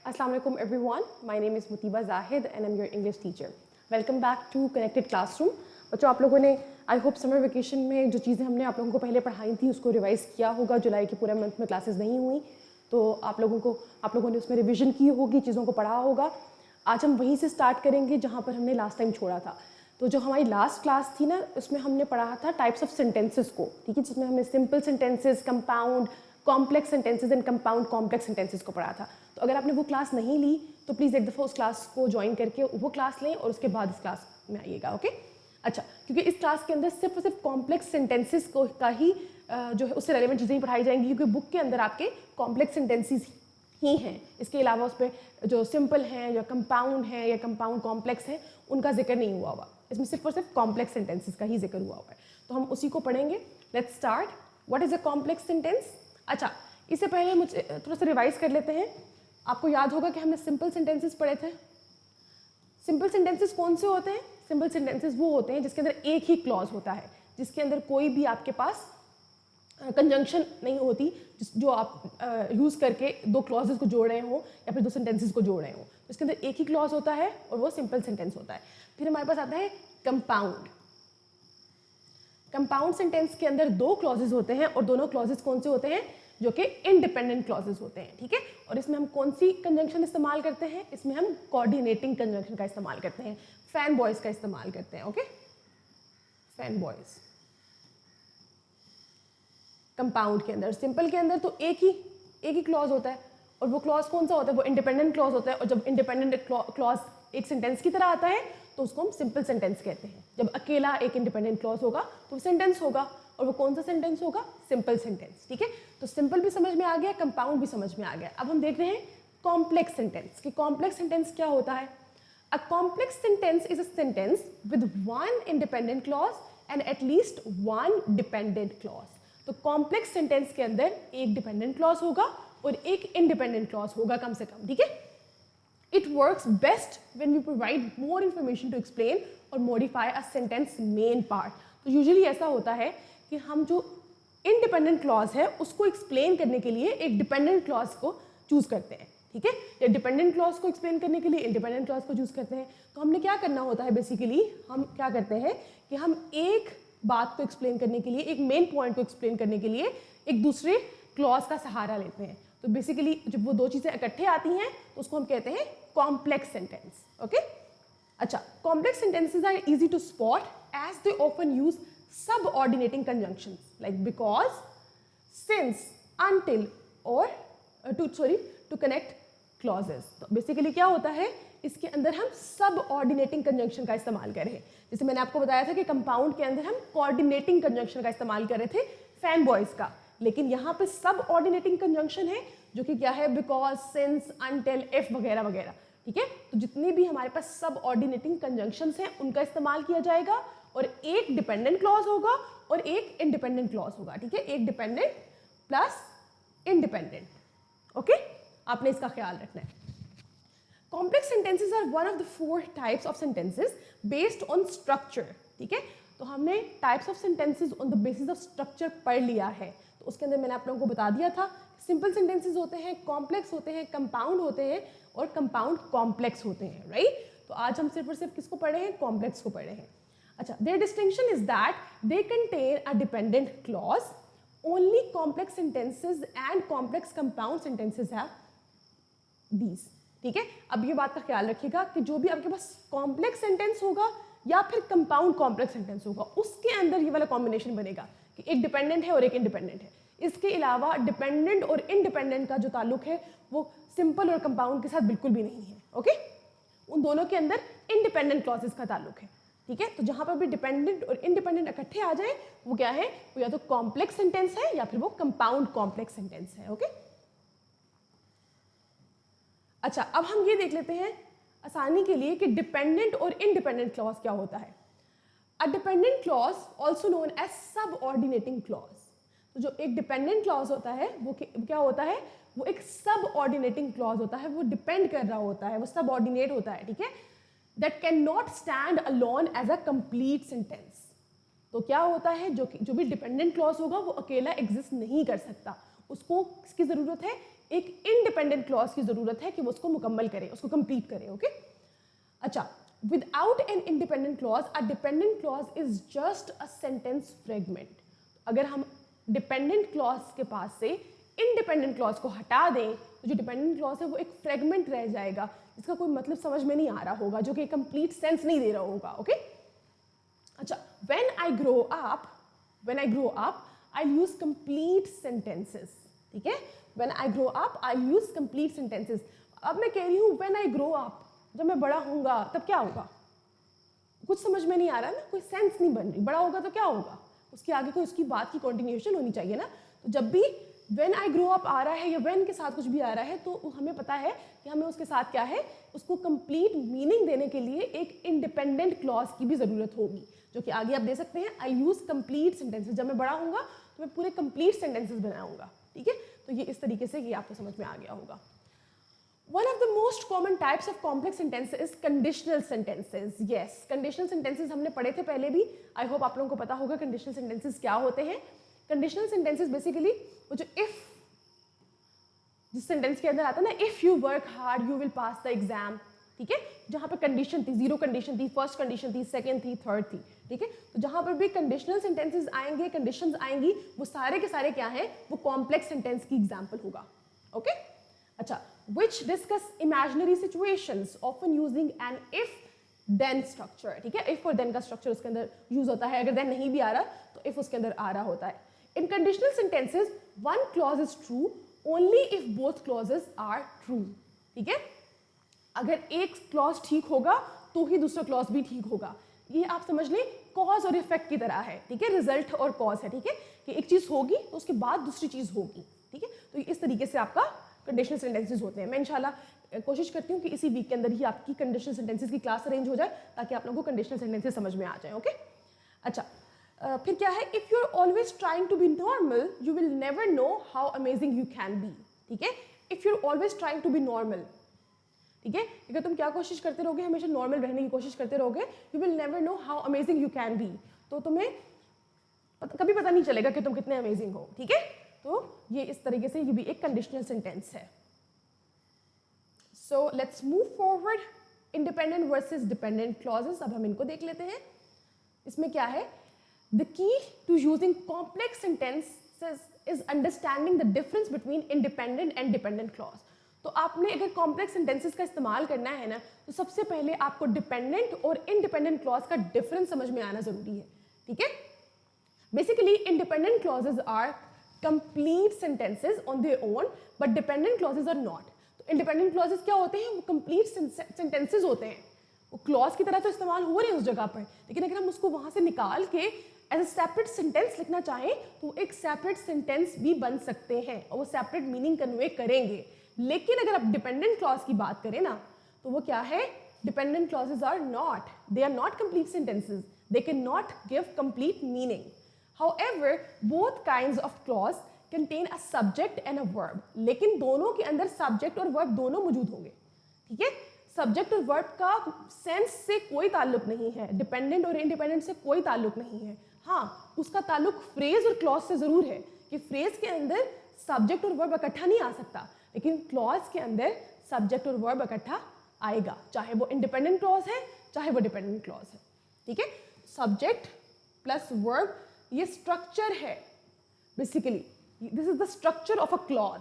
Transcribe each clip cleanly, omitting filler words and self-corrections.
Assalamu alaikum everyone. My name is Mutiba Zahid and I'm your English teacher. Welcome back to Connected Classroom. बच्चों आप लोगों ने I hope summer vacation में जो चीज़ें हमने आप लोगों को पहले पढ़ाई थी उसको रिवाइज़ किया होगा। जुलाई के पूरे मंथ में क्लासेस नहीं हुई तो आप लोगों ने उसमें रिवीजन की होगी, चीज़ों को पढ़ा होगा। आज हम वहीं से स्टार्ट करेंगे जहाँ पर हमने लास्ट टाइम छोड़ा था। तो जो हमारी लास्ट क्लास थी ना, उसमें हमने पढ़ा था टाइप्स ऑफ सेंटेंसेस को, ठीक है, जिसमें हमने simple sentences, compound complex sentences and compound complex sentences को पढ़ा था। तो अगर आपने वो क्लास नहीं ली तो प्लीज़ एक दफ़ा उस क्लास को ज्वाइन करके वो क्लास लें और उसके बाद इस क्लास में आइएगा। ओके, अच्छा, क्योंकि इस क्लास के अंदर सिर्फ और सिर्फ कॉम्प्लेक्स सेंटेंसेस को का ही जो है उससे रेलेवेंट चीज़ें ही पढ़ाई जाएंगी, क्योंकि बुक के अंदर आपके कॉम्प्लेक्स सेंटेंसेस ही हैं। इसके अलावा उसमें जो सिंपल हैं या कंपाउंड हैं या कंपाउंड कॉम्प्लेक्स हैं उनका जिक्र नहीं हुआ हुआ। इसमें सिर्फ और सिर्फ कॉम्प्लेक्स सेंटेंसेस का ही जिक्र हुआ हुआ है। तो हम उसी को पढ़ेंगे। Let's start. What is a complex sentence? अच्छा, इससे पहले मुझे थोड़ा सा रिवाइज कर लेते हैं। आपको याद होगा कि हमने सिंपल सेंटेंसेस पढ़े थे। सिंपल सेंटेंसेस कौन से होते हैं? सिंपल सेंटेंसेस वो होते हैं जिसके अंदर एक ही क्लॉज होता है, जिसके अंदर कोई भी आपके पास कंजंक्शन नहीं होती, जो आप यूज़ करके दो क्लॉजेस को जोड़ रहे हो या फिर दो सेंटेंसेस को जोड़ रहे हो। इसके अंदर एक ही क्लॉज होता है और वो सिंपल सेंटेंस होता है। फिर हमारे पास आता है कंपाउंड। कंपाउंड सेंटेंस के अंदर दो क्लॉजेस होते हैं और दोनों क्लॉजेस कौन से होते हैं? जो कि इंडिपेंडेंट क्लॉजेस होते हैं, ठीक है। और इसमें हम कौन सी कंजंक्शन इस्तेमाल करते हैं? इसमें हम कोऑर्डिनेटिंग कंजंक्शन का इस्तेमाल करते हैं, फैन बॉयज का इस्तेमाल करते हैं। Okay, fan boys. कंपाउंड के अंदर, सिंपल के अंदर तो एक ही क्लॉज होता है और वो क्लॉज कौन सा होता है? वो इंडिपेंडेंट क्लॉज होता है। और जब इंडिपेंडेंट क्लॉज एक सेंटेंस की तरह आता है तो उसको हम सिंपल सेंटेंस कहते हैं। जब अकेला एक इंडिपेंडेंट क्लॉज होगा तो वो सेंटेंस होगा, और वो कौन सा सेंटेंस होगा? सिंपल सेंटेंस, ठीक है। तो सिंपल भी समझ में आ गया, कंपाउंड भी समझ में आ गया। अब हम देख रहे हैं कॉम्प्लेक्स सेंटेंस कि कॉम्प्लेक्स सेंटेंस क्या होता है। A complex sentence is a sentence with one independent clause and at least one dependent clause. तो कॉम्प्लेक्स सेंटेंस के अंदर एक डिपेंडेंट क्लॉज होगा और एक इंडिपेंडेंट क्लॉज होगा कम से कम, ठीक है। It works best when we provide more information to explain or modify a sentence main part. तो यूजुअली ऐसा होता है कि हम जो इंडिपेंडेंट क्लॉज है उसको एक्सप्लेन करने के लिए एक डिपेंडेंट क्लॉज को चूज करते हैं, ठीक है, या डिपेंडेंट क्लॉज को एक्सप्लेन करने के लिए इंडिपेंडेंट क्लॉज को चूज करते हैं। तो हमने क्या करना होता है, बेसिकली हम क्या करते हैं कि हम एक बात को एक्सप्लेन करने के लिए, एक मेन पॉइंट को एक्सप्लेन करने के लिए एक दूसरे क्लॉज का सहारा लेते हैं। तो बेसिकली जब वो दो चीज़ें इकट्ठे आती हैं तो उसको हम कहते हैं कॉम्प्लेक्स सेंटेंस। ओके, अच्छा, complex sentences are easy to spot as they often use subordinating conjunctions like because, since, until और टू कनेक्ट क्लॉजेस। तो बेसिकली क्या होता है, इसके अंदर हम सबऑर्डिनेटिंग कंजंक्शन का इस्तेमाल कर रहे हैं। जैसे मैंने आपको बताया था कि कंपाउंड के अंदर हम कोऑर्डिनेटिंग कंजंक्शन का इस्तेमाल कर रहे थे, फैन बॉयज का, लेकिन यहाँ पे सबऑर्डिनेटिंग कंजंक्शन है जो कि क्या है? बिकॉज, सिंस, अनटिल, इफ वगैरह वगैरह, ठीक है। तो जितनी भी हमारे पास सबऑर्डिनेटिंग कंजंक्शंस हैं उनका इस्तेमाल किया जाएगा और एक डिपेंडेंट क्लॉज होगा और एक इंडिपेंडेंट क्लॉज होगा, ठीक है। एक डिपेंडेंट प्लस इंडिपेंडेंट। ओके, आपने इसका ख्याल रखना है। Complex sentences are one of the 4 types of sentences based on structure, ठीक है। तो हमने types of sentences on the basis of structure पढ़ लिया है। तो उसके अंदर मैंने आप लोगों को बता दिया था, सिंपल सेंटेंसेस होते हैं, कॉम्प्लेक्स होते हैं, कंपाउंड होते हैं और कंपाउंड कॉम्प्लेक्स होते हैं, राइट। तो आज हम सिर्फ और सिर्फ किसको पढ़े हैं? कॉम्प्लेक्स को पढ़े हैं। अच्छा, their distinction is that they contain a dependent clause. Only complex sentences and complex compound sentences have these, ठीक है। अब ये बात का ख्याल रखिएगा कि जो भी आपके पास कॉम्प्लेक्स सेंटेंस होगा या फिर कंपाउंड कॉम्प्लेक्स सेंटेंस होगा उसके अंदर ये वाला कॉम्बिनेशन बनेगा कि एक डिपेंडेंट है और एक इंडिपेंडेंट है। इसके अलावा डिपेंडेंट और इंडिपेंडेंट का जो ताल्लुक है वो सिंपल और कंपाउंड के साथ बिल्कुल भी नहीं है। ओके, उन दोनों के अंदर इंडिपेंडेंट क्लॉजेस का ताल्लुक है, ठीक है। तो जहां पर भी डिपेंडेंट और इंडिपेंडेंट इकट्ठे आ जाए वो क्या है? वो या तो कॉम्प्लेक्स सेंटेंस है या फिर वो कंपाउंड कॉम्प्लेक्स सेंटेंस है। ओके, अच्छा, अब हम ये देख लेते हैं आसानी के लिए कि डिपेंडेंट और इंडिपेंडेंट क्लॉज क्या होता है। A dependent clause also known as subordinating clause. तो जो एक डिपेंडेंट क्लॉज होता है वो क्या होता है? वो एक सबऑर्डिनेटिंग क्लॉज होता है, वो डिपेंड कर रहा होता है, वो सबऑर्डिनेट होता है, ठीक है। That can not stand alone as a complete sentence. तो क्या होता है, जो भी डिपेंडेंट क्लॉज होगा वो अकेला एग्जिस्ट नहीं कर सकता, उसको किसकी ज़रूरत है? एक इंडिपेंडेंट क्लॉज की जरूरत है कि वो उसको मुकम्मल करे, उसको कंप्लीट करे। ओके अच्छा, without an independent clause a dependent clause is just a sentence fragment. अगर हम डिपेंडेंट क्लॉज के पास से इंडिपेंडेंट क्लॉज को हटा दें तो जो डिपेंडेंट क्लॉज है वो एक फ्रेगमेंट रह जाएगा, इसका कोई मतलब समझ में नहीं आ रहा होगा, जो कि कंप्लीट सेंस नहीं दे रहा होगा। ओके अच्छा, when I grow up I'll use complete sentences। ठीक है, when I grow up I'll use complete sentences। अब मैं कह रही हूँ when I grow up, जब मैं बड़ा होऊंगा तब क्या होगा, कुछ समझ में नहीं आ रहा ना, कोई सेंस नहीं बन रही। बड़ा होगा तो क्या होगा, उसके आगे कोई उसकी बात की कंटिन्यूएशन होनी चाहिए ना। तो जब भी when I grow up आ रहा है या when के साथ कुछ भी आ रहा है तो हमें पता है कि हमें उसके साथ क्या है, उसको कंप्लीट मीनिंग देने के लिए एक इंडिपेंडेंट क्लॉज की भी ज़रूरत होगी, जो कि आगे आप दे सकते हैं। आई यूज़ कंप्लीट सेंटेंसेस, जब मैं बड़ा होऊंगा तो मैं पूरे कंप्लीट सेंटेंसेस बनाऊंगा। ठीक है, तो ये इस तरीके से ये आपको समझ में आ गया होगा। One of the most common types of complex sentences is conditional sentences। Yes, conditional sentences हमने पढ़े थे पहले भी। I hope आप लोगों को पता होगा conditional sentences क्या होते हैं। Conditional sentences basically वो जो if जिस सेंटेंस के अंदर आता है ना, if you work hard you will pass the exam। ठीक है, जहाँ पे कंडीशन थी, जीरो कंडीशन थी, फर्स्ट कंडीशन थी, सेकंड थी, थर्ड थी। ठीक है, तो जहाँ पर भी कंडीशनल सेंटेंसेस आएंगे, कंडीशंस आएंगी, वो सारे के सारे क्या हैं, वो कॉम्प्लेक्स सेंटेंस की एग्जांपल होगा। ओके अच्छा, which discuss imaginary situations often using an if then structure। ठीक है, if और then का स्ट्रक्चर उसके अंदर यूज होता है। अगर then नहीं भी आ रहा तो if उसके अंदर आ रहा होता है। In conditional sentences one clause is true only if both clauses are true। ठीक है, अगर एक क्लॉज ठीक होगा तो ही दूसरा क्लॉज भी ठीक होगा। ये आप समझ लें कॉज और इफेक्ट की तरह है। ठीक है, रिजल्ट और कॉज है। ठीक है, कि एक चीज होगी तो उसके बाद दूसरी चीज होगी। ठीक है, तो इस तरीके से आपका कंडीशनल सेंटेंसेस होते हैं। मैं इंशाल्लाह कोशिश करती हूँ कि इसी वीक के अंदर ही आपकी कंडीशनल सेंटेंसेस की क्लास अरेंज हो जाए, ताकि आप लोगों को कंडीशनल सेंटेंसेस समझ में आ जाए। ओके अच्छा, फिर क्या है, if you are always trying to be normal you will never know how amazing you can be. ठीक है, if you are always trying to be normal, ठीक है, अगर तुम क्या कोशिश करते रहोगे, हमेशा नॉर्मल रहने की कोशिश करते रहोगे, you will never know how amazing you can B, तो तुम्हें कभी पता नहीं चलेगा कि तुम कितने अमेजिंग हो। ठीक है, तो ये इस तरीके से ये भी एक कंडीशनल सेंटेंस है। So let's move forward, independent versus dependent clauses. अब हम इनको देख लेते हैं। इसमें क्या है, the key to using complex sentences is understanding the difference between independent and dependent clause. तो आपने अगर कॉम्प्लेक्स सेंटेंसेस का इस्तेमाल करना है ना, तो सबसे पहले आपको डिपेंडेंट और इंडिपेंडेंट क्लॉज का डिफरेंस समझ में आना जरूरी है। ठीक है, basically independent clauses are complete sentences on their own but dependent clauses are not. तो इंडिपेंडेंट क्लॉजेज क्या होते हैं, वो कंप्लीट सेंटेंसेस होते हैं, वो क्लॉज की तरह तो इस्तेमाल हो रहे हैं उस जगह पर, लेकिन अगर हम उसको वहां से निकाल के एज अ सेपरेट सेंटेंस लिखना चाहें तो एक सेपरेट सेंटेंस भी बन सकते हैं और वो सेपरेट मीनिंग कन्वे करेंगे। लेकिन अगर आप डिपेंडेंट क्लॉज की बात करें ना, तो वो क्या है, dependent clauses are not, they are not complete sentences, they can not give complete meaning. However both kinds of clause contain a subject and a verb, लेकिन दोनों के अंदर सब्जेक्ट और वर्ब दोनों मौजूद होंगे। ठीक है, सब्जेक्ट और वर्ब का सेंस से कोई ताल्लुक नहीं है, डिपेंडेंट और इंडिपेंडेंट से कोई ताल्लुक नहीं है। हाँ, उसका ताल्लुक फ्रेज और क्लॉज से जरूर है कि फ्रेज के अंदर सब्जेक्ट और वर्ब इकट्ठा नहीं आ सकता, लेकिन क्लॉज के अंदर सब्जेक्ट और वर्ब इकट्ठा आएगा, चाहे वो इंडिपेंडेंट क्लॉज है चाहे वो डिपेंडेंट क्लॉज है। ठीक है, सब्जेक्ट प्लस वर्ब ये स्ट्रक्चर है, basically this is the structure of a clause.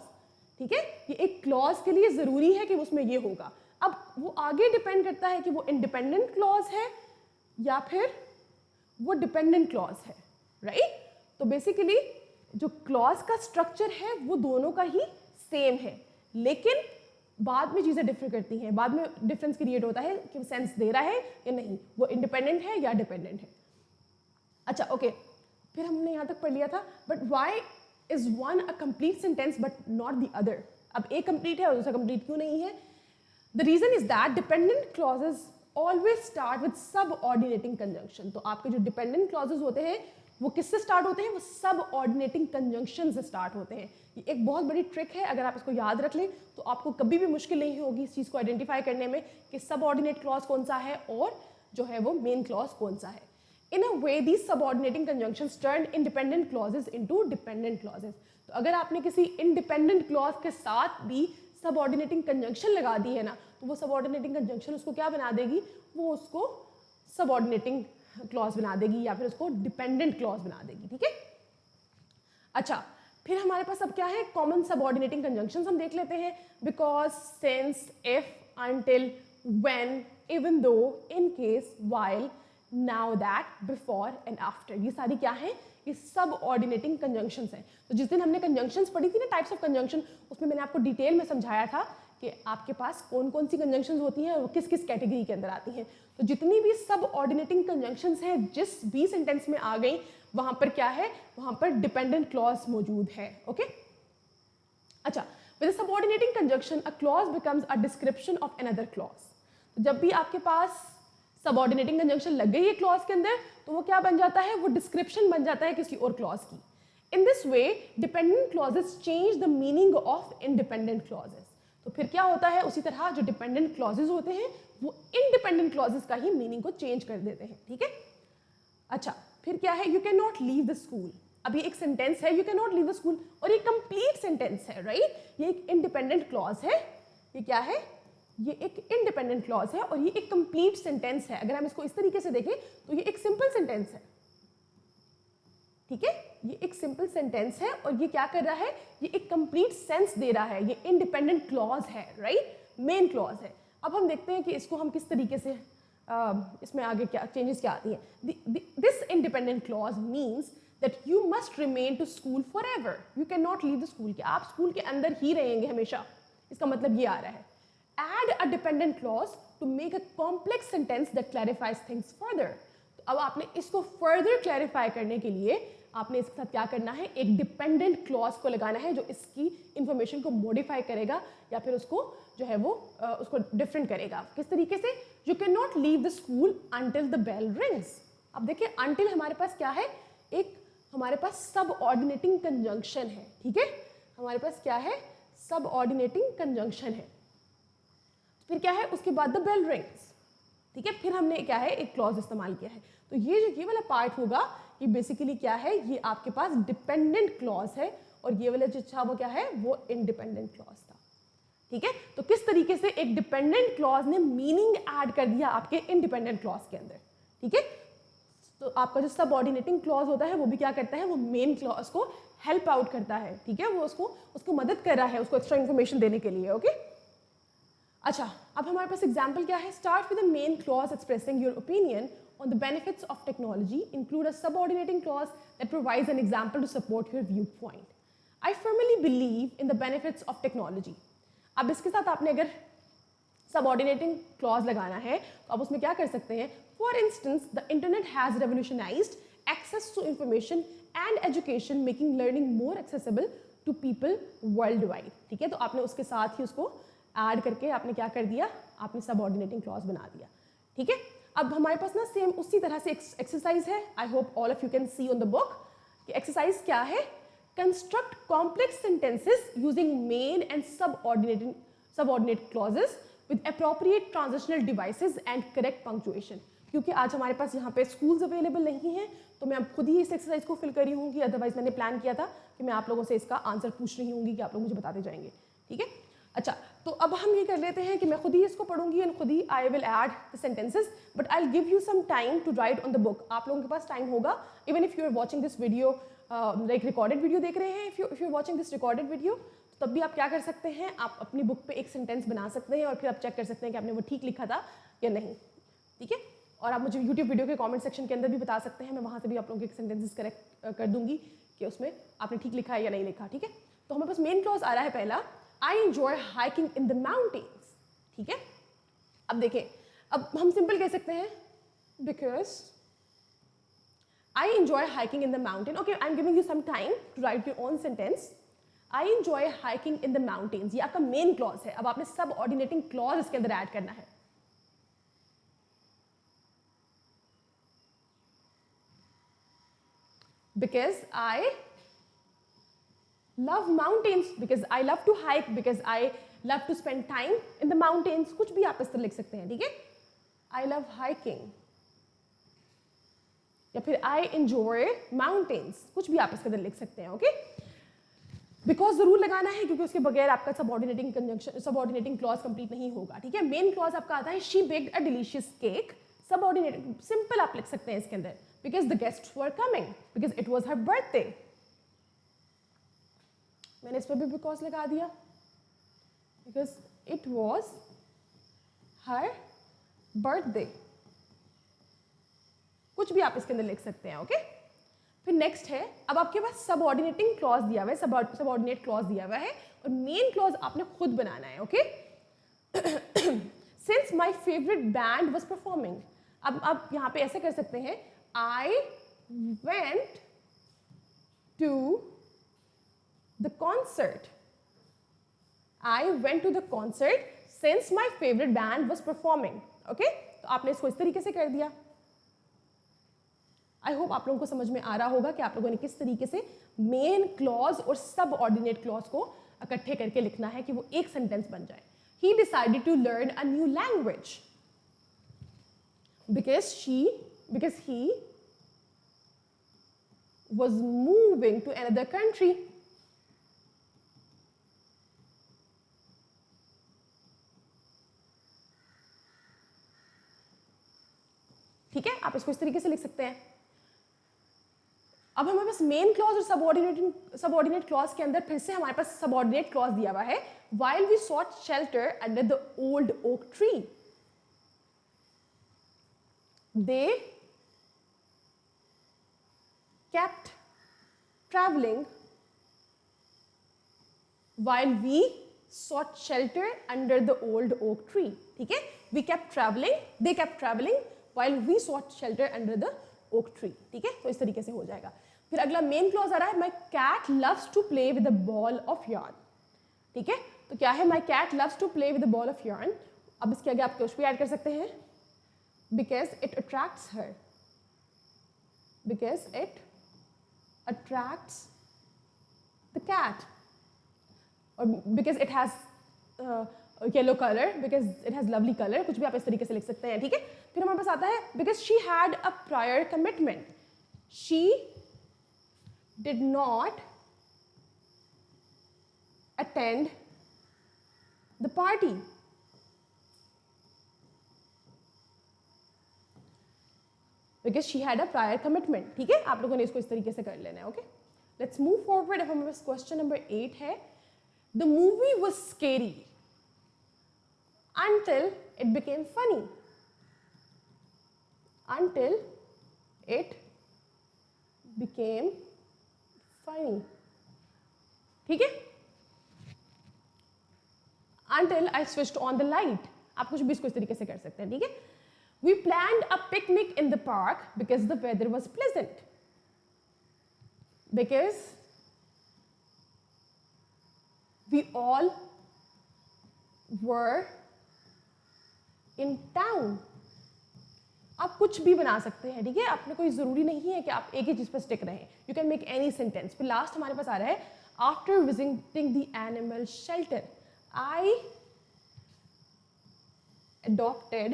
ठीक है, ये एक क्लॉज के लिए जरूरी है कि उसमें ये होगा। अब वो आगे डिपेंड करता है कि वो इंडिपेंडेंट क्लॉज है या फिर वो डिपेंडेंट क्लॉज है, राइट। तो बेसिकली जो क्लॉज का स्ट्रक्चर है वो दोनों का ही सेम है, लेकिन बाद में चीज़ें डिफर करती हैं, बाद में डिफरेंस क्रिएट होता है कि सेंस दे रहा है या नहीं, वो इंडिपेंडेंट है या डिपेंडेंट है। अच्छा ओके, फिर हमने यहाँ तक पढ़ लिया था, but why is one a complete sentence but not the other. अब एक कंप्लीट है और दूसरा कंप्लीट क्यों नहीं है? The reason is that dependent clauses always start with subordinating conjunction. तो आपके जो डिपेंडेंट क्लॉजेज होते हैं वो किससे स्टार्ट होते हैं? वो सबऑर्डिनेटिंग कंजंक्शन से स्टार्ट होते हैं। ये एक बहुत बड़ी ट्रिक है, अगर आप इसको याद रख लें तो आपको कभी भी मुश्किल नहीं होगी इस चीज़ को आइडेंटिफाई करने में कि सबऑर्डिनेट क्लॉज कौन सा है और जो है वो मेन क्लॉज कौन सा है। In a way, these subordinating conjunctions turn independent clauses into dependent clauses. तो अगर आपने किसी इंडिपेंडेंट क्लॉज के साथ भी सबऑर्डिनेटिंग कंजंक्शन लगा दी है ना, तो वो सबऑर्डिनेटिंग कंजंक्शन उसको क्या बना देगी, वो उसको सबऑर्डिनेटिंग क्लॉज बना देगी या फिर उसको डिपेंडेंट क्लॉज बना देगी, ठीक है। अच्छा, फिर हमारे पास अब क्या है, कॉमन सबऑर्डिनेटिंग कंजंक्शंस हम देख लेते हैं। Because, since, if, until, when, even though, in case, while, now, that, before and after, ये सारी क्या है, ये सबऑर्डिनेटिंग कंजंक्शंस हैं। तो जिस दिन हमने कंजंक्शंस पढ़ी थी ना, टाइप्स ऑफ कंजंक्शन, उसमें मैंने आपको डिटेल में समझाया था कि आपके पास कौन कौन सी कंजंक्शंस होती हैं और किस किस कैटेगरी के अंदर आती हैं। तो जितनी भी सबऑर्डिनेटिंग कंजंक्शंस हैं जिस भी सेंटेंस में आ गई, वहां पर क्या है, वहां पर डिपेंडेंट क्लॉज मौजूद है, ओके। अच्छा, with a subordinating conjunction a clause becomes a description of another clause. तो जब भी आपके पास सबऑर्डिनेटिंग कंजंक्शन लग गई है क्लॉज के अंदर, तो वो क्या बन जाता है, वो डिस्क्रिप्शन बन जाता है किसी और क्लॉज की। In this way dependent clauses change the meaning of independent clauses. तो फिर क्या होता है, उसी तरह जो डिपेंडेंट क्लॉजेस होते हैं वो इंडिपेंडेंट क्लॉजेस का ही मीनिंग को चेंज कर देते हैं, ठीक है। अच्छा, फिर क्या है, you can not leave the school. अब ये एक सेंटेंस है, you can not leave the school, और ये कंप्लीट सेंटेंस है, राइट। ये एक इंडिपेंडेंट क्लॉज है, ये क्या है, ये एक इंडिपेंडेंट क्लॉज है और ये एक कंप्लीट सेंटेंस है। अगर हम इसको इस तरीके से देखें तो ये एक सिंपल सेंटेंस है, ठीक है। ये एक सिंपल सेंटेंस है और ये क्या कर रहा है, ये एक कंप्लीट सेंस दे रहा है, ये इंडिपेंडेंट क्लॉज है, राइट, मेन क्लॉज है। अब हम देखते हैं कि इसको हम किस तरीके से इसमें आगे क्या चेंजेस क्या आती हैं। This independent clause means that you must remain to school forever, you can not leave the school, कि आप स्कूल के अंदर ही रहेंगे हमेशा। इसका मतलब ये आ रहा है। Add a dependent clause to make a complex sentence that clarifies things further. तो अब आपने इसको further clarify करने के लिए आपने इसके साथ क्या करना है, एक dependent clause को लगाना है जो इसकी information को modify करेगा या फिर उसको जो है वो उसको different करेगा। किस तरीके से, you cannot leave the school until the bell rings. अब देखिए until हमारे पास क्या है, एक हमारे पास subordinating conjunction है, ठीक है। हमारे पास क्या है, subordinating conjunction है। फिर क्या है, उसके बाद द बेल रिंग्स, ठीक है। फिर हमने क्या है, एक क्लॉज इस्तेमाल किया है। तो ये जो ये वाला पार्ट होगा, ये बेसिकली क्या है, ये आपके पास डिपेंडेंट क्लॉज है और ये वाला जो था वो क्या है, वो इंडिपेंडेंट क्लॉज था, ठीक है। तो किस तरीके से एक डिपेंडेंट क्लॉज ने मीनिंग ऐड कर दिया आपके इंडिपेंडेंट क्लॉज के अंदर, ठीक है। तो आपका जो सबऑर्डिनेटिंग क्लॉज होता है वो भी क्या करता है, वो मेन क्लॉज को हेल्प आउट करता है, ठीक है। वो उसको मदद कर रहा है, उसको एक्स्ट्रा इन्फॉर्मेशन देने के लिए, ओके। अच्छा, अब हमारे पास एग्जाम्पल क्या है, start with the main clause expressing your opinion on the benefits of technology, include a subordinating clause that provides an example to support your viewpoint. I firmly believe in the benefits of technology. अब इसके साथ आपने अगर subordinating clause लगाना है तो आप उसमें क्या कर सकते हैं, for instance the internet has revolutionised access to information and education, making learning more accessible to people worldwide, ठीक है। तो आपने उसके साथ ही उसको ऐड करके आपने क्या कर दिया, आपने सबऑर्डिनेटिंग क्लॉज बना दिया, ठीक है। अब हमारे पास ना सेम उसी तरह से एक्सरसाइज है, I hope all of you can see on the book. कि एक्सरसाइज क्या है, construct complex sentences using main and subordinate clauses with appropriate transitional devices and correct punctuation. क्योंकि आज हमारे पास यहाँ पे स्कूल्स अवेलेबल नहीं हैं, तो मैं अब खुद ही इस एक्सरसाइज को फिल कर रही हूँ, अदरवाइज मैंने प्लान किया था कि मैं आप लोगों से इसका आंसर पूछ रही हूँ कि आप लोग मुझे बताते जाएंगे, ठीक है। अच्छा, तो अब हम ये कर लेते हैं कि मैं खुद ही इसको पढ़ूंगी एंड खुद ही I will add the sentences, but I will give you some time to write on the book. आप लोगों के पास टाइम होगा, even if you are watching this video, like recorded video देख रहे हैं, if you are watching this recorded video, तब भी आप क्या कर सकते हैं, आप अपनी बुक पे एक सेंटेंस बना सकते हैं और फिर आप चेक कर सकते हैं कि आपने वो ठीक लिखा था या नहीं, ठीक है। और आप मुझे यूट्यूब वीडियो के कमेंट सेक्शन के अंदर भी बता सकते हैं, मैं वहाँ से भी आप लोगों के सेंटेंसेस करेक्ट कर दूंगी कि उसमें आपने ठीक लिखा है या नहीं लिखा, ठीक है। तो हमारे पास मेन क्लॉज आ रहा है पहला, I enjoy hiking in the mountains, ठीक है। अब देखें, अब हम सिंपल कह सकते हैं, because I enjoy hiking in the mountain. Okay, I'm giving you some time to write your own sentence. I enjoy hiking in the mountains. ये आपका मेन क्लॉज है। अब आपने सबऑर्डिनेटिंग क्लॉज इसके अंदर ऐड करना है। Because I love mountains, because I love to hike, because I love to spend time in the mountains. कुछ भी आप इस तरह लिख सकते हैं, ठीक है। I love hiking या फिर I enjoy mountains, कुछ भी आप इसके अंदर लिख सकते हैं, ओके। बिकॉज जरूर लगाना है क्योंकि उसके बगैर आपका subordinating conjunction subordinating clause complete नहीं होगा, ठीक है। मेन क्लॉज आपका आता है she baked a delicious cake, subordinating simple आप लिख सकते हैं इसके अंदर, because the guests were coming, because it was her birthday. मैंने इस पर भी बिकॉज लगा दिया, because it was her birthday, कुछ भी आप इसके अंदर लिख सकते हैं, ओके। फिर नेक्स्ट है, अब आपके पास सबऑर्डिनेटिंग क्लॉज दिया हुआ है, सबऑर्डिनेट क्लॉज दिया हुआ है और मेन क्लॉज आपने खुद बनाना है, okay. Since my favourite band was performing, अब आप यहाँ पे ऐसे कर सकते हैं, I went to the concert, I went to the concert since my favourite band was performing, okay. तो आपने इसको इस तरीके से कर दिया। आई होप आप लोगों को समझ में आ रहा होगा कि आप लोगों ने किस तरीके से मेन क्लॉज और सब ऑर्डिनेट क्लॉज को इकट्ठे करके लिखना है कि वो एक सेंटेंस बन जाए। He decided to learn a new language because he was moving to another country. ठीक है, आप इसको इस तरीके से लिख सकते हैं। अब हमारे पास मेन क्लॉज और सबऑर्डिनेट क्लॉज के अंदर फिर से हमारे पास सबऑर्डिनेट क्लॉज दिया हुआ है, while we sought shelter under the old oak tree, they kept traveling while we sought shelter under the old oak tree, ठीक है। we kept traveling, they kept traveling while we sought shelter under the oak tree, ठीक है। तो इस तरीके से हो जाएगा। फिर अगला मेन क्लॉज आ रहा है, my cat loves to play with a ball of yarn, ठीक है। तो क्या है, my cat loves to play with a ball of yarn। अब इसके आगे आप कुछ भी ऐड कर सकते हैं, because it attracts her, because it attracts the cat, or because it has yellow color, because it has lovely color, कुछ भी आप इस तरीके से लिख सकते हैं, ठीक है। फिर हमारे पास आता है, because she had a prior commitment, she did not attend the party, because she had a prior commitment, ठीक है। आप लोगों ने इसको इस तरीके से कर लेना है, ओके। Let's move forward. अब हमारे पास क्वेश्चन नंबर 8 है, the movie was scary until it became funny, until it became funny, ठीक है। Until I switched on the light, आप कुछ भी इसको इस तरीके से कर सकते हैं, ठीक है। We planned a picnic in the park because the weather was pleasant, because we all were in town। आप कुछ भी बना सकते हैं, ठीक है। आपने कोई जरूरी नहीं है कि आप एक ही चीज पर स्टिक रहें, you can make any sentence. फिर लास्ट हमारे पास आ रहा है, after visiting the animal shelter, I adopted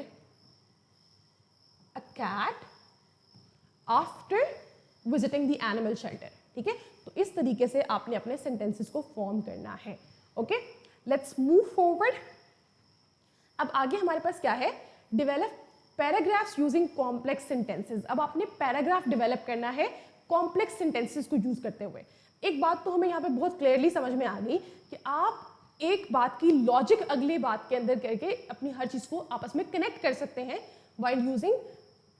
a cat after visiting the animal shelter, ठीक है। तो इस तरीके से आपने अपने सेंटेंसेस को फॉर्म करना है, ओके। Let's move forward. अब आगे हमारे पास क्या है, develop paragraphs using complex sentences. अब आपने पैराग्राफ डेवलप करना है कॉम्प्लेक्स सेंटेंसेस को यूज करते हुए। एक बात तो हमें यहाँ पे बहुत क्लियरली समझ में आ गई कि आप एक बात की लॉजिक अगले बात के अंदर करके अपनी हर चीज को आपस में कनेक्ट कर सकते हैं व्हाइल यूजिंग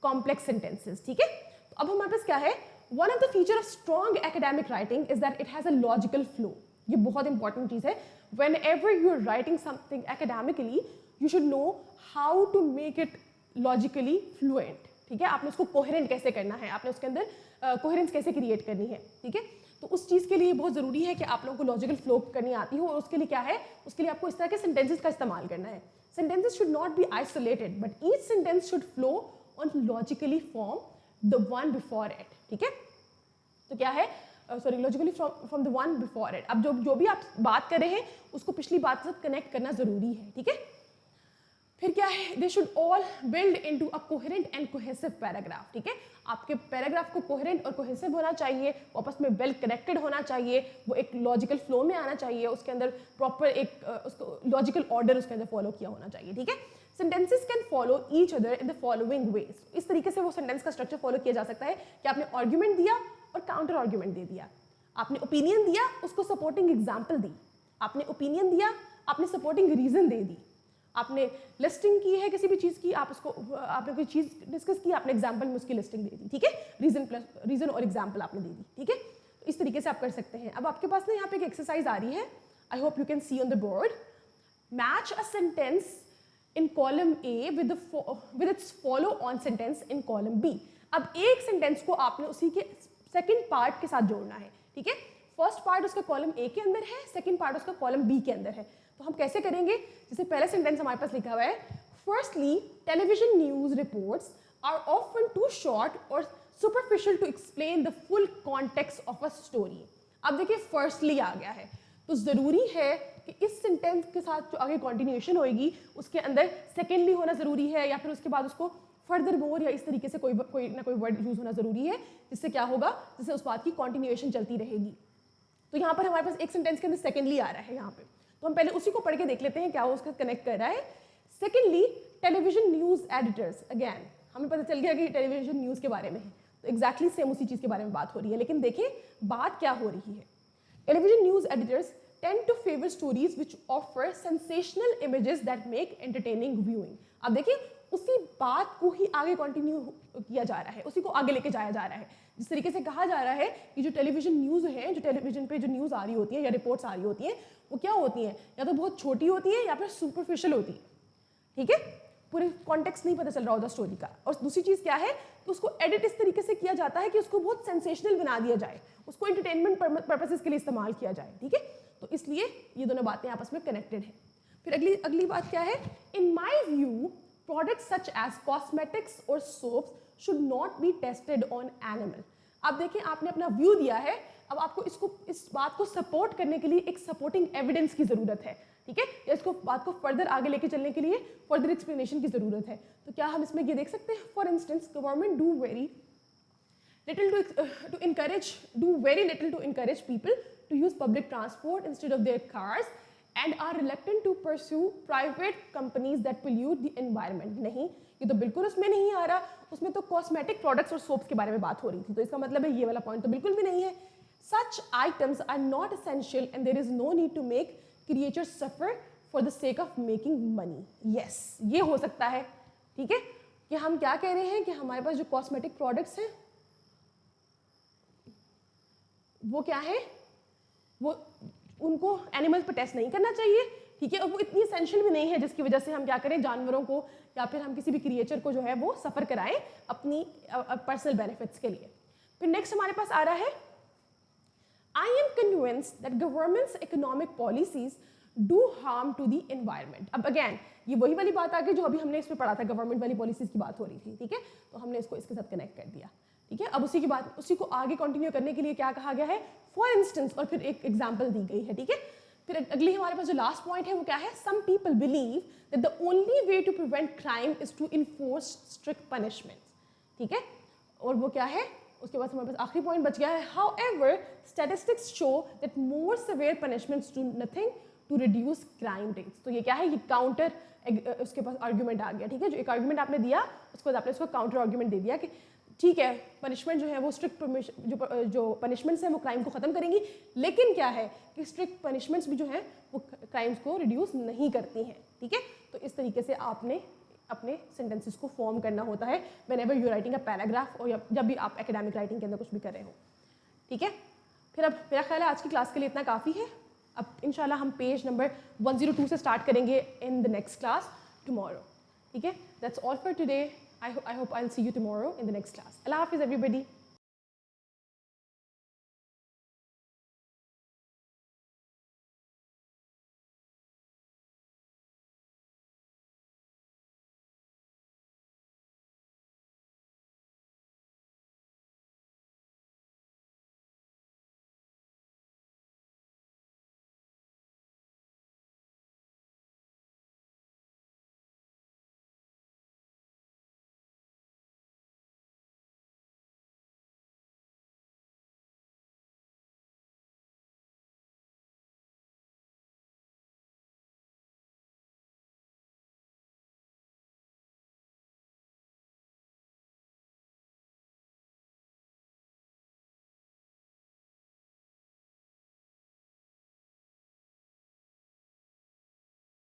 कॉम्प्लेक्स सेंटेंसेस, ठीक है। तो अब हमारे पास क्या है, one of the feature of strong academic writing is that it has a logical flow. ये बहुत इंपॉर्टेंट चीज है। Whenever you are writing something academically, you should know how to make it logically fluent, ठीक है। आपने उसको coherent कैसे करना है, आपने उसके अंदर कोहेरेंस कैसे क्रिएट करनी है, ठीक है। तो उस चीज़ के लिए बहुत ज़रूरी है कि आप लोगों को लॉजिकल फ्लो करनी आती हो, और उसके लिए क्या है, उसके लिए आपको इस तरह के सेंटेंसेस का इस्तेमाल करना है। Sentences should not be isolated, but each sentence should flow on logically form the one before it, ठीक है। तो क्या है, sorry, logically from the one before it. अब जो भी आप बात कर रहे हैं उसको पिछली बात से कनेक्ट करना ज़रूरी है, ठीक है। फिर क्या है, they should all build into a coherent and cohesive paragraph, ठीक है। आपके पैराग्राफ को कोहेरेंट और कोहेसिव होना चाहिए, वो आपस में वेल कनेक्टेड होना चाहिए, वो एक लॉजिकल फ्लो में आना चाहिए, उसके अंदर प्रॉपर एक उसको लॉजिकल ऑर्डर उसके अंदर फॉलो किया होना चाहिए, ठीक है। Sentences can follow each other in the following veg, इस तरीके से वो सेंटेंस का स्ट्रक्चर फॉलो किया जा सकता है कि आपने आर्ग्यूमेंट दिया और काउंटर आर्ग्यूमेंट दे दिया, आपने ओपिनियन दिया, उसको सपोर्टिंग एग्जाम्पल दी, आपने ओपिनियन दिया, आपने सपोर्टिंग रीजन दे दी, आपने लिस्टिंग की है किसी भी चीज़ की, आप उसको आपने कोई चीज़ डिस्कस की, आपने एग्जाम्पल में उसकी लिस्टिंग दे दी, ठीक है। रीजन और एग्जाम्पल आपने दे दी, ठीक है। तो इस तरीके से आप कर सकते हैं। अब आपके पास ना यहाँ पे एक एक्सरसाइज आ रही है, I hope you can see on the board, match a sentence in column A with its follow on sentence in column B. अब एक सेंटेंस को आपने उसी के सेकेंड पार्ट के साथ जोड़ना है, ठीक है। फर्स्ट पार्ट उसका कॉलम ए के अंदर है, सेकेंड पार्ट उसका कॉलम बी के अंदर है। तो हम कैसे करेंगे, जैसे पहला सेंटेंस हमारे पास लिखा हुआ है, firstly television news reports are often too short और superficial to explain the full context of a story. अब देखिए फर्स्टली आ गया है, तो ज़रूरी है कि इस सेंटेंस के साथ जो आगे कॉन्टिन्यूएशन होएगी उसके अंदर सेकेंडली होना ज़रूरी है, या फिर उसके बाद उसको फर्दर मोर या इस तरीके से कोई ना कोई वर्ड यूज़ होना ज़रूरी है, जिससे क्या होगा, जिससे उस बात की कॉन्टिन्यूएशन चलती रहेगी। तो यहाँ पर हमारे पास एक सेंटेंस के अंदर सेकेंडली आ रहा है यहाँ पे, तो हम पहले उसी को पढ़ के देख लेते हैं क्या वो उसका कनेक्ट कर रहा है। Secondly television news editors, again हमें पता चल गया कि टेलीविजन न्यूज़ के बारे में है, तो एग्जैक्टली सेम उसी चीज़ के बारे में बात हो रही है, लेकिन देखें बात क्या हो रही है। Television news editors tend to favor stories which offer sensational images that make entertaining viewing। अब देखिए उसी बात को ही आगे कंटिन्यू किया जा रहा है, उसी को आगे लेके जाया जा रहा है, जिस तरीके से कहा जा रहा है कि जो टेलीविजन न्यूज़ है, जो टेलीविजन पे जो न्यूज़ आ रही होती है या रिपोर्ट्स आ रही होती हैं, वो क्या होती हैं, या तो बहुत छोटी होती है या फिर सुपरफिशियल होती है, ठीक है, पूरे कॉन्टेक्स्ट नहीं पता चल रहा होता स्टोरी का। और दूसरी चीज़ क्या है कि उसको एडिट इस तरीके से किया जाता है कि उसको बहुत सेंसेशनल बना दिया जाए, उसको एंटरटेनमेंट पर्पसेस के लिए इस्तेमाल किया जाए, ठीक है। तो इसलिए ये दोनों बातें आपस में कनेक्टेड हैं। फिर अगली बात क्या है, in my view products such as cosmetics और soaps should not be tested on animal. अब देखिए आपने अपना व्यू दिया है, अब आपको इस बात को सपोर्ट करने के लिए एक सपोर्टिंग एविडेंस की ज़रूरत है, ठीक है, या इसको बात को फर्दर आगे लेके चलने के लिए फर्दर एक्सप्लेनेशन की ज़रूरत है। तो क्या हम इसमें ये देख सकते हैं, for instance government do very little to encourage people to use public transport instead of their cars and are reluctant to pursue private companies that pollute the environment। नहीं, ये तो बिल्कुल उसमें नहीं आ रहा, उसमें तो कॉस्मेटिक प्रोडक्ट्स और सोप्स के बारे में बात हो रही थी, तो इसका मतलब है ये वाला पॉइंट तो बिल्कुल भी नहीं है। Such items are not essential and there is no need to make creatures suffer for the sake of making money। Yes, ये हो सकता है, ठीक है, कि हम क्या कह रहे हैं कि हमारे पास जो कॉस्मेटिक प्रोडक्ट्स हैं वो क्या है, वो उनको एनिमल्स पर टेस्ट नहीं करना चाहिए, ठीक है, और वो इतनी एसेंशियल भी नहीं है जिसकी वजह से हम क्या करें, जानवरों को या फिर हम किसी भी क्रिएचर को जो है वो सफ़र कराएं अपनी पर्सनल बेनिफिट्स के लिए। फिर नेक्स्ट हमारे पास आ रहा है, I am convinced that governments economic policies do harm to the environment. अब अगेन ये वही वाली बात आ गई जो अभी हमने इसमें पढ़ा था, गवर्नमेंट वाली पॉलिसीज की बात हो रही थी, ठीक है, तो हमने इसको इसके साथ कनेक्ट कर दिया, ठीक है। अब उसी को आगे कंटिन्यू करने के लिए क्या कहा गया है, फॉर इंस्टेंस, और फिर एक एग्जांपल दी गई है, ठीक है। फिर अगली हमारे पास जो लास्ट पॉइंट है वो क्या है, some people believe that the only way to prevent crime is to enforce strict punishments, ठीक है, और वो क्या है, उसके बाद हमारे पास आखिरी पॉइंट बच गया है, however statistics show that more severe punishments do nothing to reduce crime rates. तो ये क्या है, ये काउंटर उसके पास आर्ग्यूमेंट आ गया, ठीक है, जो एक आर्ग्यूमेंट आपने दिया उसके बाद आपने उसको काउंटर आर्ग्यूमेंट दे दिया कि ठीक है पनिशमेंट जो है वो स्ट्रिक्ट जो पनिशमेंट्स हैं वो क्राइम को ख़त्म करेंगी, लेकिन क्या है कि स्ट्रिक्ट पनिशमेंट्स भी जो हैं वो क्राइम्स को रिड्यूस नहीं करती हैं, ठीक है। तो इस तरीके से आपने अपने सेंटेंसेस को फॉर्म करना होता है whenever you writing a paragraph, और जब भी आप एकेडमिक राइटिंग के अंदर कुछ भी कर रहे हो, ठीक है। फिर अब मेरा ख्याल है आज की क्लास के लिए इतना काफ़ी है। अब इंशाल्लाह हम पेज नंबर 102 से स्टार्ट करेंगे in the next class tomorrow, ठीक है। That's all for today. I hope I'll see you tomorrow in the next class. Allah Hafiz everybody.